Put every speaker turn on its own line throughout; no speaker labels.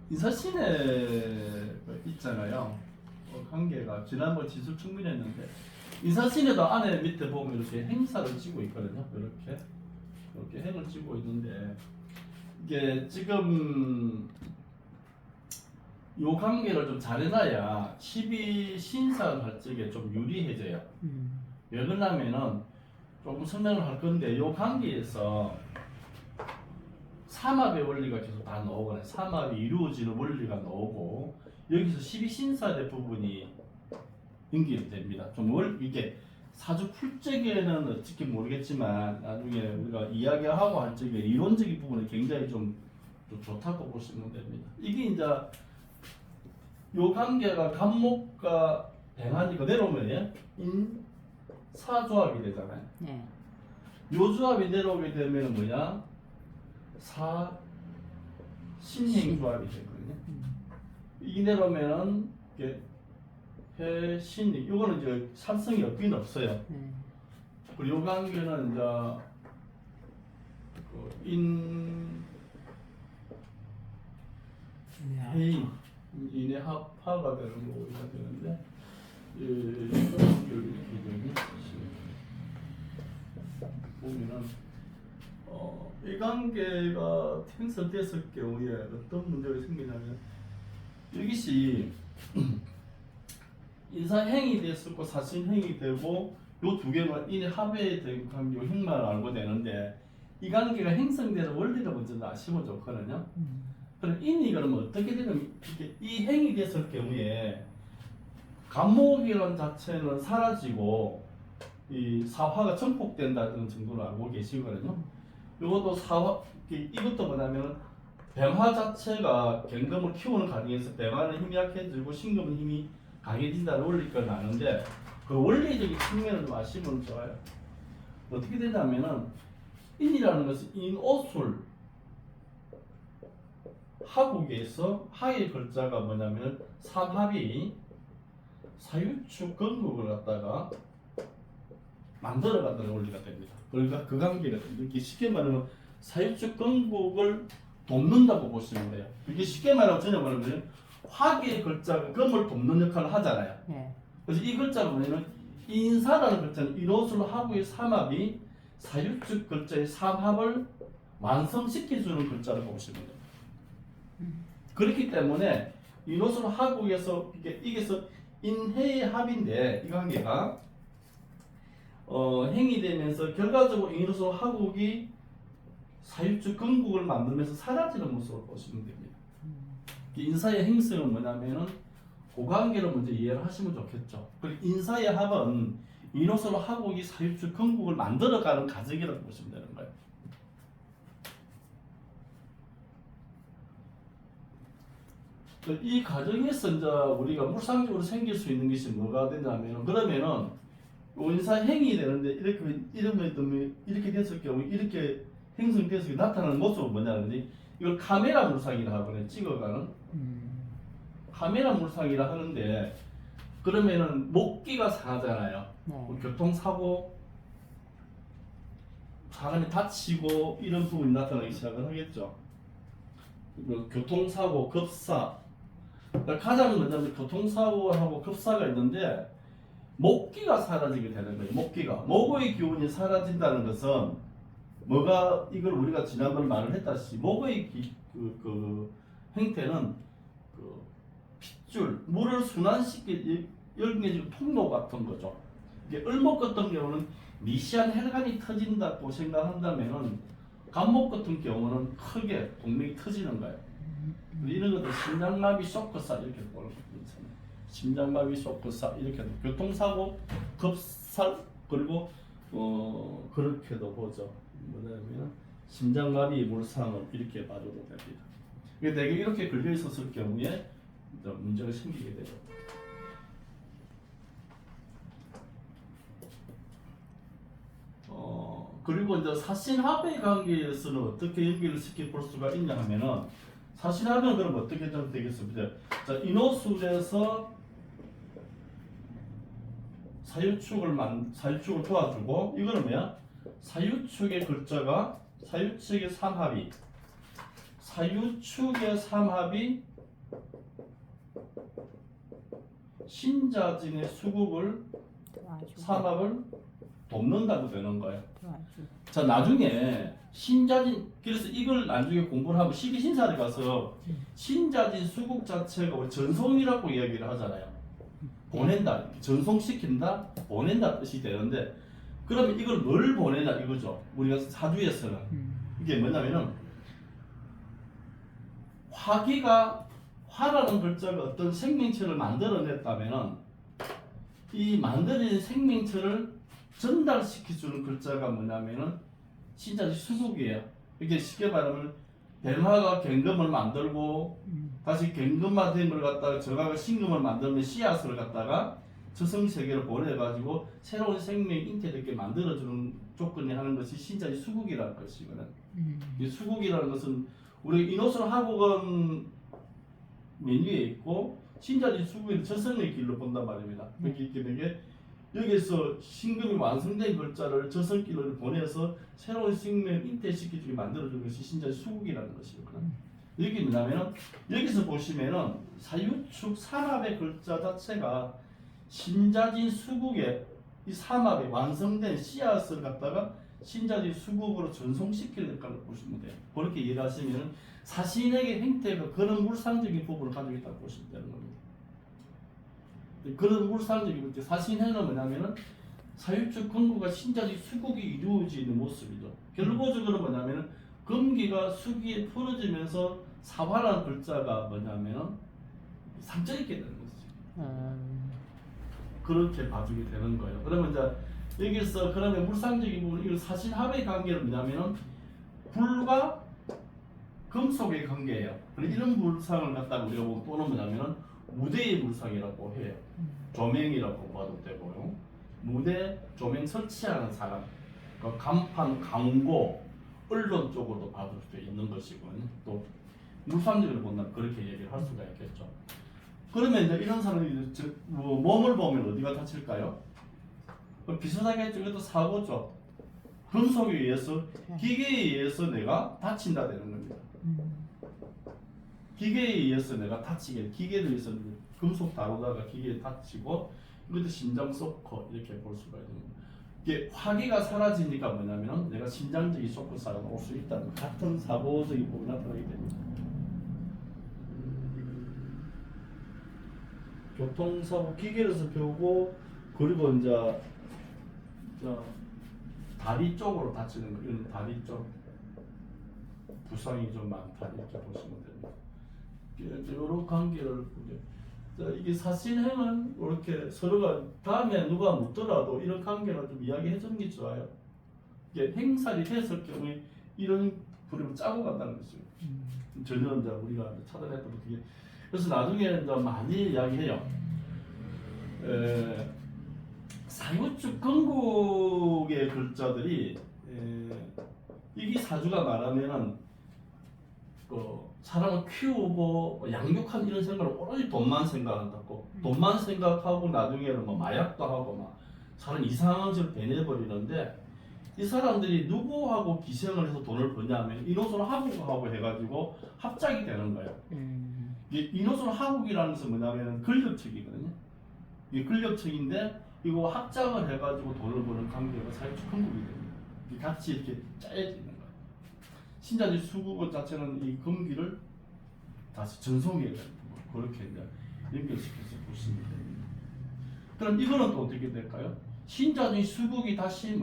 인사신해 있잖아요. 관계가 지난번 지수 충분했는데 인사신해도 안에 밑에 보면 이렇게 행사를 쥐고 있거든요. 이렇게 행을 쥐고 있는데 이게 지금 요 관계를 좀 잘해놔야 12 신사를 할 적에 좀 유리해져요. 왜 그러냐면은 조금 설명을 할 건데 요 관계에서 삼합의 원리가 계속 다 나오거든요. 삼합이 이루어지는 원리가 나오고 여기서 12신사대 부분이 연결이 됩니다. 이게 사주 풀적에는 어떻게 모르겠지만 나중에 우리가 이야기하고 할 적에 이론적인 부분은 굉장히 좀 좋다고 보시면 됩니다. 이게 이제 요 관계가 간목과 병한이 내려오면 인사조합이 되잖아요.
네.
요 조합이 내려오게 되면 뭐냐? 신행조합이 되거든요. 이 내려오면은 이게 해신 이거는 이제 산성이 없긴 없어요. 그리고 요 관계는 이제 해인 인의 합파가 되는 거고 이렇게 되는데 보면은 이 관계가 형성됐을 경우에 어떤 문제가 생기냐면 여기시 인사행이 됐었고 사신행이 되고 요 두 개가 인의 합해된 관계 형만 알고 되는데 이 관계가 형성되는 원리를 먼저 아시면 좋거든요. 그럼 인이 그러면 어떻게 되면 이 행이 됐을 경우에 간목이라는 자체는 사라지고 이 사화가 증폭된다는 정도로 알고 계시거든요. 이것도 이것도 뭐냐면 병화 자체가 경금을 키우는 과정에서 병화는 힘이 약해지고 신금은 힘이 강해진다는 원리가 나는데 그 원리적인 측면을 좀 아시면 좋아요. 어떻게 되냐면은 인이라는 것은 인오술 하국에서 하의 글자가 뭐냐면 삼합이 사유축 건국을 갖다가 만들어간다는 원리가 됩니다. 그러니까 그 관계가 이렇게 쉽게 말하면 사유축 건국을 돕는다고 보시면 돼요. 이게 쉽게 말하면 전혀 말하면 화기의 글자가 금을 돕는 역할을 하잖아요.
네.
그래서 이 글자가 뭐냐면 인사라는 글자는 인호술 하구의 삼합이 사유축 글자의 삼합을 완성시켜주는 글자라고 보시면 돼요. 그렇기 때문에 인호술 하구에서 이게서 인해의 합인데 이 관계가 행이 되면서 결과적으로 인호술 하국이 사유축 건국을 만들면서 사라지는 모습을 보시면 됩니다. 인사의 행성은 뭐냐면은 그 관계를 먼저 이해를 하시면 좋겠죠. 그리고 인사의 합은 인호술 하국이 사유축 건국을 만들어가는 과정이라고 보시면 되는 거예요. 이 과정에서 이제 우리가 물상적으로 생길 수 있는 것이 뭐가 되냐면 그러면은 인사행이 되는데 이렇게 됐을 경우 이렇게 행성됐을 때 나타나는 모습은 뭐냐는데 이걸 카메라 물상이라 하거든요. 찍어가는 카메라 물상이라 하는데 그러면은 목기가 상하잖아요.
네.
교통사고 사람이 다치고 이런 부분이 나타나기 시작을 하겠죠. 교통사고, 급사 가장 먼저 교통사고하고 급사가 있는데 목기가 사라지게 되는 거예요. 목의 기운이 사라진다는 것은 뭐가 이걸 우리가 지난번 말을 했다시피 목의 그 형태는 그 핏줄 물을 순환시킬 열매적 통로 같은 거죠. 이게 을목 같은 경우는 미시한 혈관이 터진다고 생각한다면은 간목 같은 경우는 크게 동맥이 터지는 거예요. 이런 것들 심장마비 쇼크사 이렇게 보는 거죠. 심장마비 쇼크사 이렇게 교통사고 급살 그리고 그렇게도 보죠. 뭐냐면 심장마비 물상을 이렇게 봐도 됩니다. 내가 이렇게 걸려 있었을 경우에 문제가 생기게 되죠. 그리고 이제 사신합의 관계에서는 어떻게 연결을 시켜 볼 수가 있냐 하면은 사신합은 그럼 어떻게 좀 되겠습니까? 자, 인호술에서 사유축을 도와주고 이거는 뭐야? 사유축의 글자가 사유축의 삼합이 신자진의 수국을
도와주고.
삼합을 돕는다고 되는 거예요.
도와주고.
자, 나중에 신자진, 그래서 이걸 나중에 공부를 하면 시기신사를 가서 신자진 수국 자체가 우리 전송이라고 이야기를 하잖아요. 보낸다, 전송시킨다, 보낸다 뜻이 되는데, 그러면 이걸 뭘 보내냐 이거죠. 우리가 사주에서는 이게 뭐냐면은 화라는 글자가 어떤 생명체를 만들어냈다면은 이 만들어진 생명체를 전달시켜주는 글자가 뭐냐면은 신자진 수국이에요. 이게 쉽게 말하면 뱀화가 갱금을 만들고 다시 갱금화된 걸 갖다가 저가가 신금을 만들면 씨앗을 갖다가 저성세계를 보내가지고 새로운 생명 잉태되게 만들어주는 조건이 하는 것이 신자진 수국이라는 것이거든. 이 수국이라는 것은 우리 인호선 화국은 메뉴에 있고 신자진 수국은 저성의 길로 본단 말입니다. 그렇기 때문에 여기서 신금이 완성된 글자를 저성길로 보내서 새로운 생명 잉태시키게 만들어주는 것이 신자진 수국이라는 것이거든. 여기 뭐냐면은 여기서 보시면은 사유축 삼합의 글자 자체가 신자진 수국의 이 삼합이 완성된 씨앗을 갖다가 신자진 수국으로 전송시키는 역할을 보시면 돼요. 그렇게 이해하시면 사신에게 행태가 그런 물상적인 부분을 가지고 있다고 보시면 되는 겁니다. 그런 물상적인 문제, 사신행은 뭐냐면은 사유축 근구가 신자진 수국이 이루어지는 모습이죠. 결과적으로 뭐냐면은 금기가 수기에 풀어지면서 사화라는 글자가 뭐냐면은 삼자 있게 되는 거죠. 그렇게 봐주게 되는 거예요. 그러면 이제 여기서 그러면 물상적인 부분, 이거 사신합의 관계는 뭐냐면은 불과 금속의 관계예요. 이런 물상을 갖다가 우리가 또는 뭐냐면은 무대의 물상이라고 해요. 조명이라고 봐도 되고요. 무대 조명 설치하는 사람, 그 간판, 광고, 언론 쪽으로도 받을 수 있는 것이고요. 또 물상적으로 본다면 그렇게 얘기를 할 수가 있겠죠. 그러면 이제 이런 사람이 몸을 보면 어디가 다칠까요? 비슷하게 이것도 사고죠. 금속에 의해서, 기계에 의해서 내가 다친다 되는 겁니다. 기계에 의해서 내가 다치게, 기계에 의해서 금속 다루다가 기계에 다치고, 이것도 심장 쇼크 이렇게 볼 수가 있습니다. 이게 화기가 사라지니까 뭐냐면 내가 심장적인 쇼크 사고가 올 수 있다는 같은 사고적인 부분이 나타나게 됩니다. 교통사고 기계에서 배우고, 그리고 이제 다리 쪽으로 다치는 거, 이런 다리 쪽 부상이 좀 많다 이렇게 보시면 됩니다. 이런 관계를 이게 사신행은 이렇게 서로가 다음에 누가 묻더라도 이런 관계를 좀 이야기해 주는 게 좋아요. 이게 행살이 됐을 경우에 이런 그림을 짜고 간다는 거죠. 전혀 이제 우리가 찾아냈던 그게. 그래서 나중에 이제 많이 이야기해요. 사유축 건국의 글자들이 이게 사주가 말하면은 사람을 키우고 양육한 이런 생각을 오로지 돈만 생각한다고, 돈만 생각하고 나중에는 뭐 마약도 하고 막 사람 이상한 짓을 배내버리는데, 이 사람들이 누구하고 기생을 해서 돈을 버냐면 인호선 하국하고 해가지고 합작이 되는 거예요. 인호선 하국이라는 것은 뭐냐면 근력책이거든요. 이 근력책인데 이거 합작을 해가지고 돈을 버는 관계가 사유축 건국이 됩니다. 같이 이렇게 짜여지는 거예요. 신자진 수국어 자체는 이 금기를 다시 전송해야 되는 거, 그렇게 이제 연결시켜서 보시면 됩니다. 그럼 이거는 또 어떻게 될까요? 신자진 수국이 다시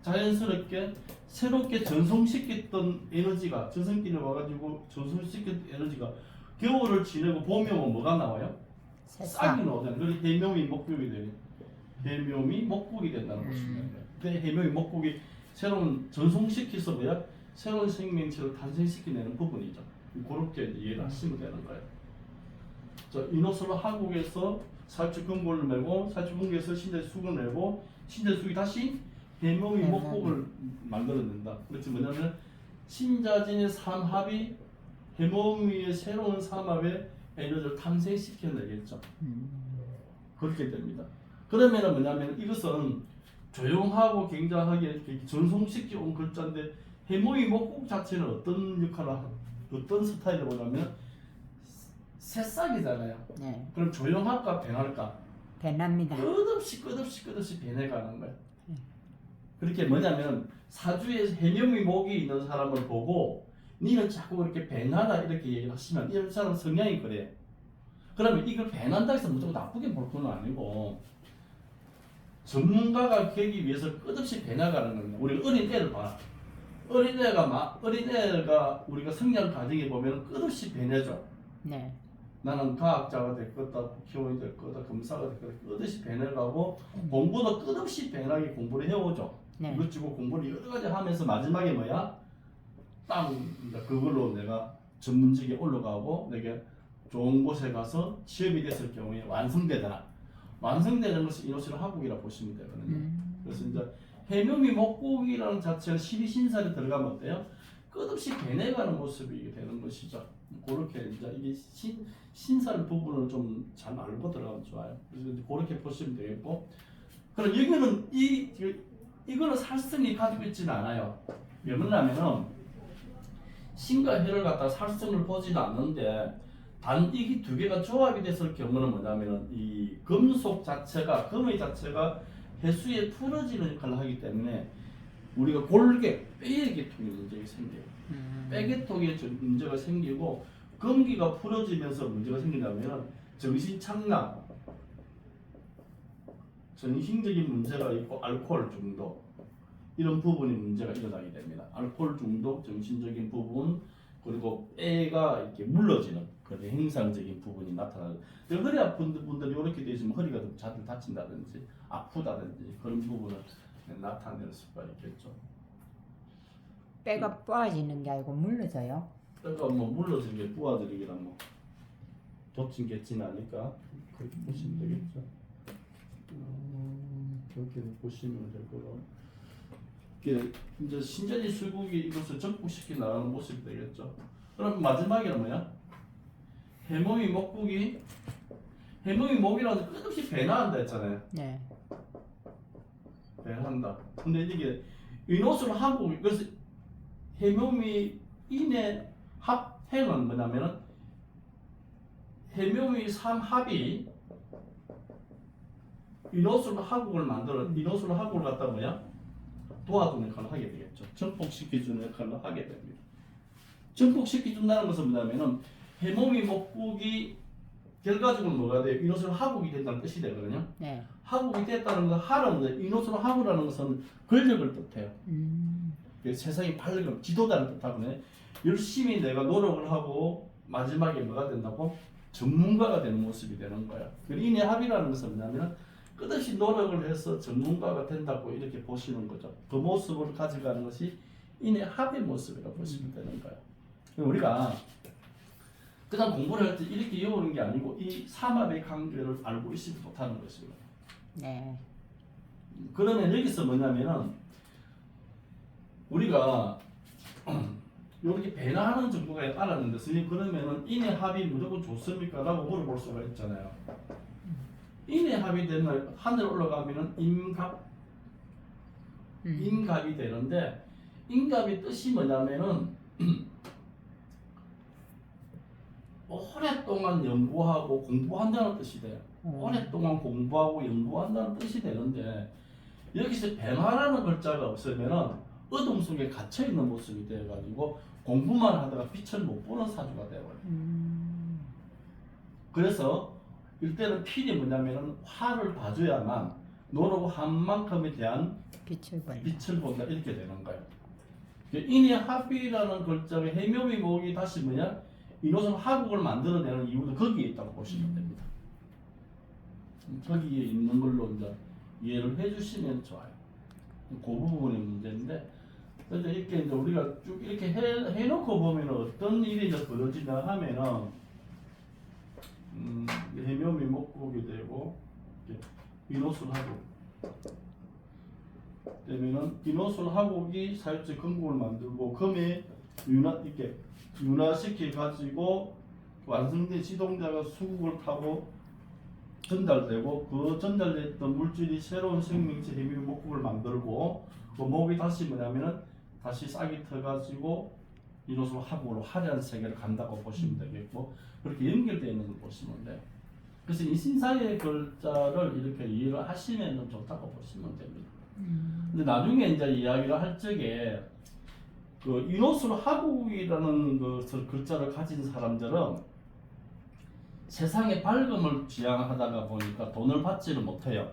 자연스럽게 새롭게 전송시켰던 에너지가 전성기에 와가지고 전송시켰던 에너지가 겨울을 지내고 봄이 오면 뭐가 나와요? 싹이 나오잖아요. 그래서 해묘미 목국이 되요. 해묘미 목국이 된다는 것입니다. 근데 해묘미 목국이 새로운 전송시켜서 새로운 생명체를 탄생시켜내는 부분이죠. 그렇게 이해를 하시면 되는 거예요. 인호설로 한국에서 사유축 근골을 메고, 사유축 근골에서 신자진 수국을 내고, 신자진 수국이 다시 해묘미 목국을 만들어낸다. 그렇지 뭐냐면 신자진의 삼합이 해묘미의 새로운 삼합의 에너지를 탄생시켜내겠죠. 그렇게 됩니다. 그러면은 뭐냐면 이것은 조용하고 굉장하게 전송시켜 온 글자인데, 해묘미 목국 자체는 어떤 역할을 어떤 스타일을 보냐면 새싹이잖아요.
네.
그럼 조용할까 변할까?
배납니다.
끝없이 변해가는 거예요.
네.
그렇게 뭐냐면 사주에 해명이 목이 있는 사람을 보고 니는 자꾸 그렇게 변하다 이렇게 얘기를 하시면 이 사람 성향이 그래요. 그러면 이걸 변한다 해서 무조건 나쁘게 볼 건 아니고 전문가가 되기 위해서 끝없이 변해가는 겁니다. 우리가 어린애를 봐. 어린애가 우리가 성장 과정에 보면 끝없이 변해져.
네.
나는 과학자가 될 거다, 국회의원이 될 거다, 검사가 될 거다, 끝없이 변해가고 공부도 끝없이 변하게 공부를 해오죠.
네.
이것저것 공부를 여러 가지 하면서 마지막에 뭐야? 땅 그걸로 내가 전문직에 올라가고 내게 좋은 곳에 가서 취업이 됐을 경우에 완성되잖아. 완성되는 것을 이노스를 하국이라 보시면 되거든요. 그래서 이제 해묘미 목국이라는 자체는 12신살에 들어가면 어때요? 끝없이 변해가는 모습이 되는 것이죠. 그렇게 이제 이게 신살 부분을 좀 잘 알고 들어가면 좋아요. 그래서 이제 그렇게 보시면 되겠고, 그럼 여기는 이거는 살성이 가지고 있지는 않아요. 왜 그러냐면은 신과 해를 갖다가 살성을 보지는 않는데 단 이게 두 개가 조합이 됐을 경우는 뭐냐면은 이 금속 자체가 금의 자체가 해수에 풀어지는 역할을 하기 때문에 우리가 골격 뼈의 계통이 문제가 생겨요. 뼈계통에 문제가 생기고 금기가 풀어지면서 문제가 생긴다면 정신착락, 정신적인 문제가 있고 알코올 중독 이런 부분이 문제가 일어나게 됩니다. 알코올 중독, 정신적인 부분 그리고 뼈가 이렇게 물러지는 그런 행상적인 부분이 나타나요. 허리 아픈 분들이 이렇게 되어 있으면 허리가 좀 자주 다친다든지 아프다든지 그런 부분을 나타낼 수가 있겠죠.
뼈가 부어지는 게 아니고 물러져요.
뼈가 뭐 물러지는 게 부어지기라 뭐 도친 개친 아니까 그렇게 보시면 되겠죠. 그렇게 보시면 될 거고. 이제 신전이 술국이 이것을 적국시켜 나가는 모습이 되겠죠. 그럼 마지막에는 뭐야? 해몽이 목국이 해몽이 목이라고 해서 끝없이 배나한다 했잖아요.
네.
배한다. 근데 이게 인옷으로 하고 그래서 해묘미 인의 합행은 뭐냐면은 해묘미 삼합이 인옷으로 하국을 만들어 인옷으로 하국을 갖다 뭐야? 도와주는 역할을 하게 되겠죠. 전폭시켜주는 역할을 하게 됩니다. 전폭시켜준다는 것은 뭐냐면은 해몸이 목국이 결과적으로 뭐가 돼요? 인옷으로 하국이 된다는 뜻이 되거든요.
네.
하국이 됐다는 건 하라는 인옷으로 하고라는 것은 권력을 뜻해요. 세상이 밝은 지도자를 뜻하거든요. 열심히 내가 노력을 하고 마지막에 뭐가 된다고? 전문가가 되는 모습이 되는 거야. 인의 합이라는 것은 뭐냐면 끝없이 노력을 해서 전문가가 된다고 이렇게 보시는 거죠. 그 모습을 가져가는 것이 인의 합의 모습이라고 보시면 되는 거예요. 우리가 그냥 공부를 할 때 이렇게 외우는 게 아니고 이 삼합의 관계를 알고 있으면 좋다는 것이고요.
네.
그러면 여기서 뭐냐면은 우리가 이렇게 배나하는 정도가 알았는데 선생님 그러면은 인의 합이 무조건 좋습니까? 라고 물어볼 수가 있잖아요. 인의 합이 되면 하늘 올라가면은 임갑이 되는데 임갑의 뜻이 뭐냐면은 오랫동안 연구하고 공부한다는 뜻이 돼요. 오랫동안 공부하고 연구한다는 뜻이 되는데 여기서 배마라는 글자가 없으면은 어둠 속에 갇혀 있는 모습이 되어가지고 공부만 하다가 빛을 못 보는 사주가 되어버려요. 그래서 이때는 필이 뭐냐면은 화를 봐줘야만 노력한 만큼에 대한 빛을 본다 이렇게 되는 거예요. 인의 합이라는 글자가 해묘미 목이 다시 뭐냐 이노선 하국을 만들어내는 이유도 거기에 있다고 보시면 됩니다. 거기에 있는 걸로 이제 이해를 해주시면 좋아요. 그 부분의 문제인데, 그래서 이렇게 이제 우리가 쭉 이렇게 해놓고 보면 어떤 일이 이제 벌어지나 하면은 해묘미 목국이 되고 인호술 하국 되면은 인호술 하국이 사유지 건국을 만들고 금에 이렇게 윤화시켜 가지고 완성된 지동자가 수국을 타고 전달되고 그 전달됐던 물질이 새로운 생명체 해묘 목국을 만들고 그 목이 다시 뭐냐면은 다시 싹이 터 가지고 이로써 하고로 화려한 세계를 간다고 보시면 되겠고 그렇게 연결되어 있는 걸 보시면 돼요. 그래서 이 신사의 글자를 이렇게 이해를 하시면 좀 좋다고 보시면 됩니다. 근데 나중에 이제 이야기를 할 적에 그 이노스로 하국이라는 그 글자를 가진 사람들은 세상의 밝음을 지향하다가 보니까 돈을 받지를 못해요.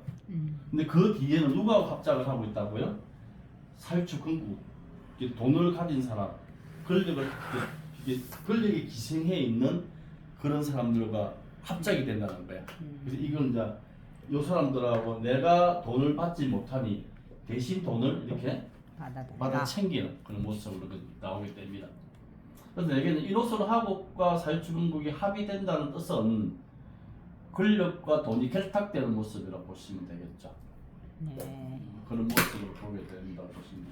근데 그 뒤에는 누가 합작을 하고 있다고요? 사유축근국, 돈을 가진 사람, 권력에 기생해 있는 그런 사람들과 합작이 된다는 거야. 그래서 이건 이제 이 사람들하고 내가 돈을 받지 못하니 대신 돈을 이렇게 받아 챙기는 그런 모습으로 나오게 됩니다. 그래서 여기는 이로서로 하국과 사유축근국이 합의된다는 뜻은 권력과 돈이 결탁되는 모습이라고 보시면 되겠죠.
네.
그런 모습으로 보게 된다고 보시면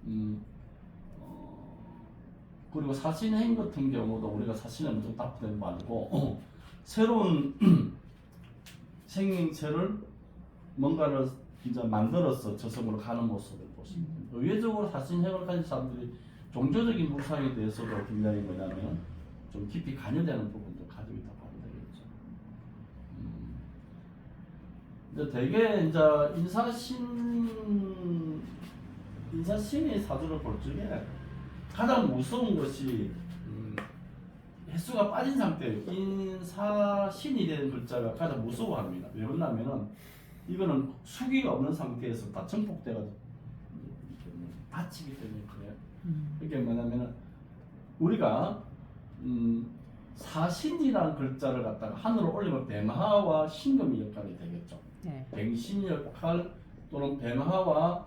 됩니다. 그리고 사신행 같은 경우도 우리가 사신행 좀 답변 말고 새로운 생명체를 뭔가를 이제 만들어서 저승으로 가는 모습을 보시면 됩니다. 의외적으로 사신행을 가진 사람들이 종교적인 무상에 대해서도 굉장히 뭐냐면 좀 깊이 관여되는 부분도 가지고 있다고 하면 되겠죠. 근데 되게 이제 인사신의 사주를 볼 적에 가장 무서운 것이 횟수가 빠진 상태예요. 인사신이 되는 글자가 가장 무서워합니다. 왜 그러냐면은 이거는 수기가 없는 상태에서 다 정폭돼가지고 다치기 때문에 그래요. 이게 뭐냐면은 우리가 사신이라는 글자를 갖다가 하늘로 올리면 뱀하와 신금의 역할이 되겠죠.
네.
뱅신 역할 또는 뱀하와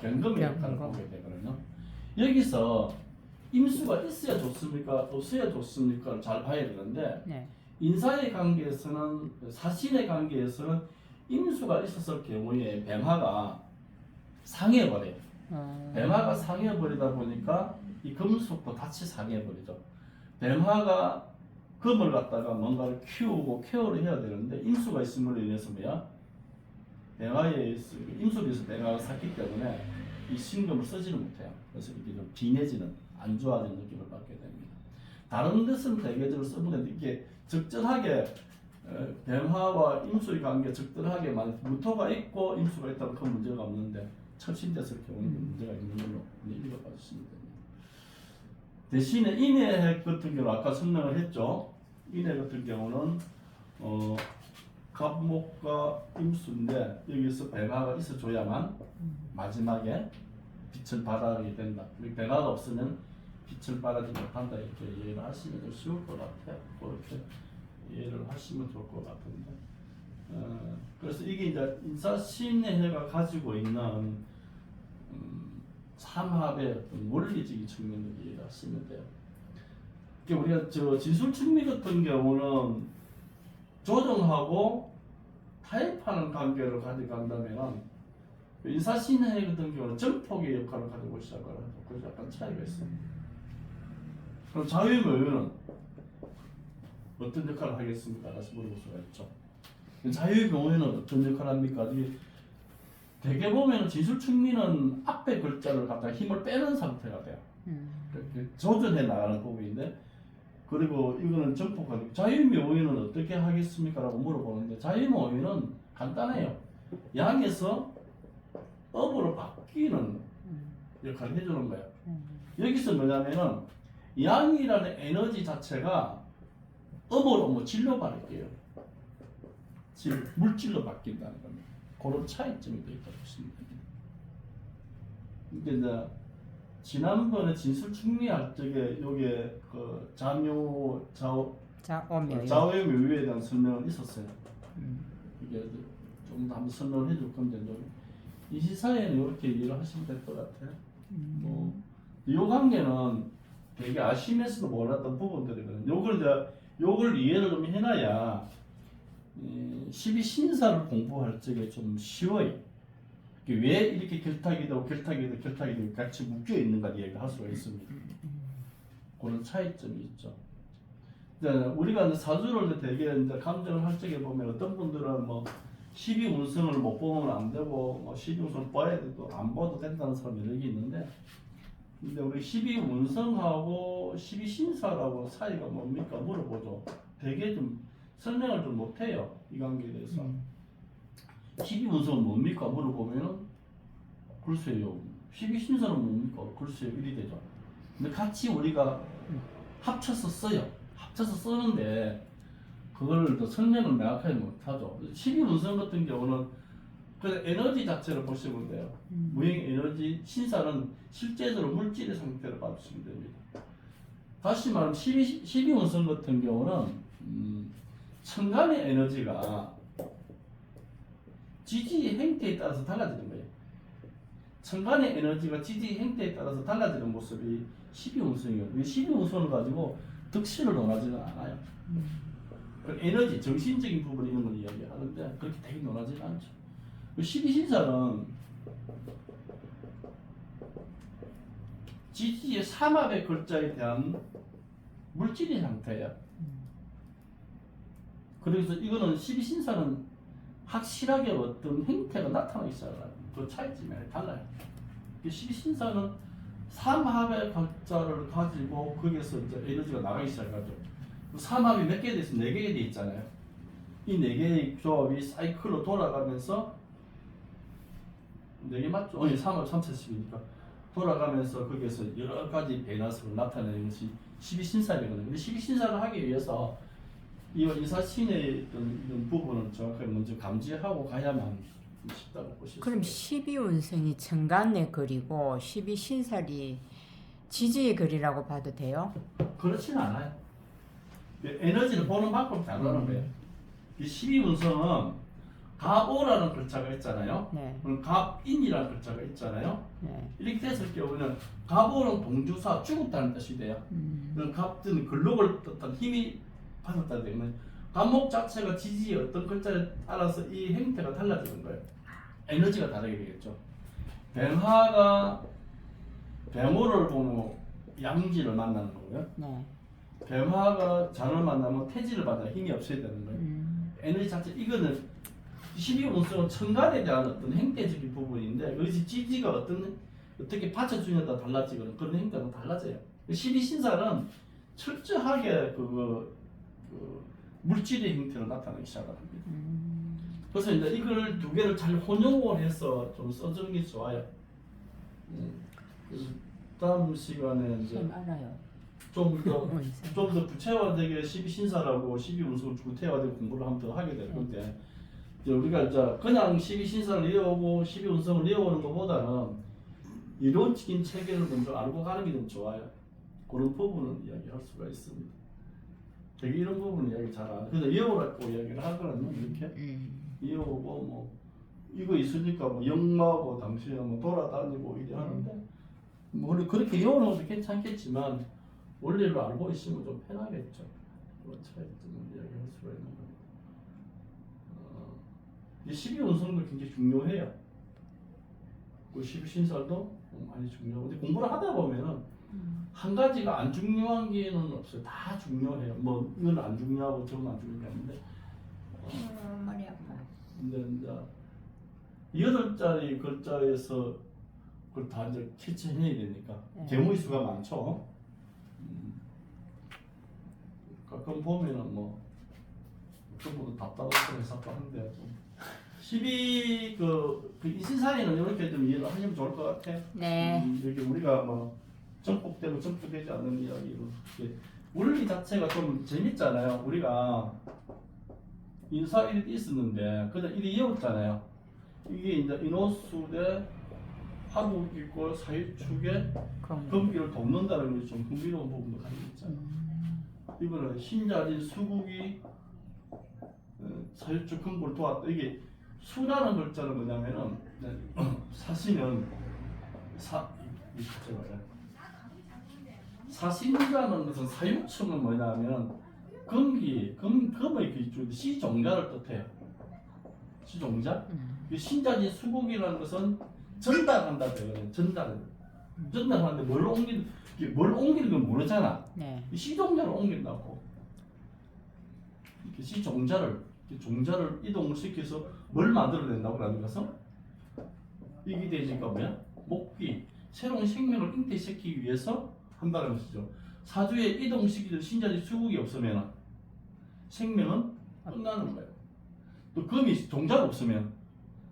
경금의 역할을 보게 되거든요. 여기서 임수가 있어야 좋습니까? 없어야 좋습니까? 잘 봐야 되는데
네.
인사의 관계에서는 사신의 관계에서는 임수가 있었을 경우에 뱀하가 상해버려요. 뱀하가 상해버리다 보니까 이 금속도 같이 상해버리죠. 뱀하가 금을 갖다가 뭔가를 키우고 케어를 해야 되는데 임수가 있음으로 인해서 뭐야? 뱀하에 임수를 해서 뱀하가 샀기 때문에 이 신금을 쓰지는 못해요. 그래서 이게 좀 빈해지는 안 좋아지는 느낌을 받게 됩니다. 다른 데서는 대개적으로 쓰는데 이게 적절하게 뱀하와 임수의 관계 적절하게 무토가 있고 임수가 있다면 큰 문제가 없는데 첩신됐을 경우는 문제가 있는 걸로 읽어봐 주시면 됩니다. 대신에 인해 같은 경우 아까 설명을 했죠. 인해 같은 경우는 갑목과 임수인데 여기서 뱀하가 있어줘야만 마지막에 빛을 발하게 된다. 뱀하가 없으면 빛을 발하지 못한다. 이렇게 이해를 하시면 좀 쉬울 것 같아요. 그렇게 이해를 하시면 좋을 것 같은데. 그래서 이게 이제 인사신의 해가 가지고 있는 삼합의 어떤 원리적인 측면을 이해하시면 돼요. 우리가 진술충미 같은 경우는 조정하고 타협하는 관계를 가져간다면 인사신의 같은 경우는 정폭의 역할을 가지고 시작을 하죠. 그래서 약간 차이가 있습니다. 그럼 자유의묘는 어떤 역할을 하겠습니까? 라서 물어볼 수가 있죠. 자유의 경우에는 어떤 역할을 합니까? 대개 보면 진술충미는 앞에 글자를 갖다가 힘을 빼는 상태가 돼요. 이렇게 조전해 나가는 부분인데, 그리고 이거는 정폭하고 자유묘의는 어떻게 하겠습니까? 라고 물어보는데, 자유묘의는 간단해요. 양에서 업으로 바뀌는 역할을 해주는 거예요. 여기서 뭐냐면은 양이라는 에너지 자체가 업으로 뭐 질로 바뀔게요. 물질로 바뀐다는 겁니다. 그런 차이점이 있다고 보시면 됩니다. 근데 이제 지난번에 진술충미할 적에 요게 그 좌우묘에 대한 설명은 있었어요. 이게 좀 더 한번 설명을 해줄 건데 이 시사에는 이렇게 이해를 하시면 될 것 같아요. 이 관계는 되게 아시면서도 몰랐던 부분들이거든요. 요걸 이해를 좀 해놔야 12신사를 공부할 적에 좀 쉬워요. 왜 이렇게 결탁이 되고 같이 묶여 있는가 이야기를 할 수가 있습니다. 그런 차이점이 있죠. 우리가 사주를 되게 감정을 할 적에 보면 어떤 분들은 뭐 12운성을 못 보면 안 되고 12운성을 봐야 돼도 안 봐도 된다는 사람이 여기 있는데 근데 우리 12운성하고 12신사라고 차이가 뭡니까 물어보죠. 되게 좀 설명을 좀 못해요. 이 관계에 대해서. 12운성은 뭡니까 물어보면은 글쎄요. 12신사는 뭡니까? 글쎄요. 이리 되죠. 근데 같이 우리가 합쳐서 써요. 합쳐서 쓰는데 그걸 또 설명을 명확하게 못하죠. 12운성 같은 경우는 그냥 에너지 자체를 보시면 돼요. 무형 에너지 신사는 실제적으로 물질의 상태를 봐주시면 됩니다. 다시 말하면 12운성 같은 경우는 천간의 에너지가 지지의 행태에 따라서 달라지는 거예요. 천간의 에너지가 지지의 행태에 따라서 달라지는 모습이 12운성이에요. 12운성을 가지고 득실을 논하지는 않아요. 그 에너지, 정신적인 부분 이런 걸 이야기하는데 그렇게 되게 논하지는 않죠. 12신사는 지지의 삼합의 글자에 대한 물질의 상태예요. 그래서 이거는 12신사는 확실하게 어떤 행태가 나타나기 시작해요. 그 차이점이 달라요. 12신사는 삼합의 글자를 가지고 거기에서 이제 에너지가 나가기 시작하죠. 삼합이 몇 개에 대해서 4개에 돼 있잖아요. 이 4개의 조합이 사이클로 돌아가면서 4개 맞죠? 삼합 3차식이니까 돌아가면서 거기에서 여러 가지 변화성을 나타내는 것이 12신사이거든요. 근데 12신사를 하기 위해서 이 인사신의 이런 부분을 정확하게 먼저 감지하고 가야만 쉽다고 보실
그럼
수 있어요.
12운성이 천간의 글이고 12신살이 지지의 글이라고 봐도 돼요?
그렇지는 않아요. 에너지를 보는 방법이 다르다는 거예요. 이 12운성은 가오라는 글자가 있잖아요.
네.
갑인이라는 글자가 있잖아요.
네.
이렇게 됐을 경우는 갑오는 동주사 죽었다는 뜻이 돼요. 갑은 근록을 뜻한 힘이 받았다는 때문에 갑목 자체가 지지의 어떤 글자에 따라서 이 행태가 달라지는 거예요. 에너지가 다르게 되겠죠. 뱀화가 뱀호를 보면 양지를 만나는 거고요.
네.
뱀화가 잔을 만나면 태지를 받아 힘이 없어야 되는 거예요. 에너지 자체 이거는 12운성은 천간에 대한 어떤 행태적인 부분인데 그것이 지지가 어떻게 받쳐주냐에 따라 달라지거든. 그런 행태가 달라져요. 12신사는 철저하게 그 물질의 형태로 나타나기 시작합니다. 그래서 이제 이걸 두 개를 잘 혼용을 해서 좀 써주는 게 좋아요. 그래서 다음 시간에 이제
좀 알아요.
좀 더 구체화되게 12신사라고 12운성을 구체화되게 공부를 한번 더 하게 될 건데 이제 우리가 이제 그냥 12신사를 이어오고 12운성을 이어오는 것보다는 이론적인 체계를 먼저 알고 가는 게 좀 좋아요. 그런 부분은 이야기할 수가 있습니다. 되게 이런 부분 이야기 잘 안. 그래서 이어오라고 이야기를 하거든요. 이렇게 이어오고 뭐 이거 있으니까 뭐 영마고 당신은 뭐 돌아다니고 이래 하는데 뭐 그렇게 이어오는 것도 괜찮겠지만 원리를 알고 있으면 좀 편하겠죠. 그런 차이점을 이야기할 수가 있는 겁니다. 12운성도 굉장히 중요해요. 그 12신살도 많이 중요하고 근데 공부를 하다 보면은 한 가지가 안 중요한 게는 없어요. 다 중요해요. 뭐 이건 안 중요하고 저건 안 중요한 게 아닌데.
머리 아파.
근데 이제 8자리 글자에서 그걸 다 이제 캐치해내야 되니까 개무의 수가 많죠. 가끔 보면은 뭐 전부 답답하고 해석도 하는데 좀 12 그 이신사에는 이렇게 좀 이해를 하시면 좋을 것 같아.
네.
이렇게 우리가 뭐 정법대로 정법되지 않는 이야기로 원리 자체가 좀 재밌잖아요. 우리가 인사 일이 있었는데 그냥 일이 이었잖아요. 이게 이제 인호수 대 화국 있고 사유축에 금기를 돕는다는 것이 좀 흥미로운 부분도 가지고 있잖아요. 이거는 신자진 수국이 사유축 금고를 도왔다. 이게 수라는 글자는 뭐냐면은 사신은 사신이라는 것은 사유축은 뭐냐면 금의 기준 시종자를 뜻해요. 시종자. 신자진 수국이라는 것은 전달한다 되거든요. 전달하는데 뭘 옮기는 건 모르잖아.
네.
시종자를 옮긴다고. 이렇게 시종자를 종자를 이동을 시켜서 뭘 만들어낸다고 하는 것은 이게 되니까 뭐야? 목기 새로운 생명을 잉태시키기 위해서 한다는 것이죠. 사주의 이동 시기를 신자지 수국이 없으면 생명은 끝나는 거예요. 또 금이 종자가 없으면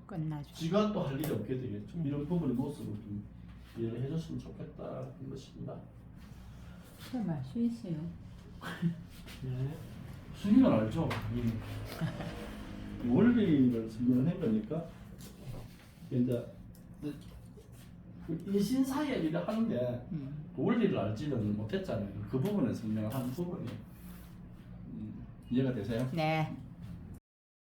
끝나죠.
지가 또 할 일이 없게 되겠죠. 이런 부분의 모습을 좀 이해를 해줬으면 좋겠다는 것입니다.
맛이 있어요.
네. 스님은 알죠? 이 원리를 설명한 거니까 이제 인신사에 일을 하는데 그 원리를 알지는 못했잖아요. 그 부분에 설명을 하는 부분이 이해가 되세요?
네.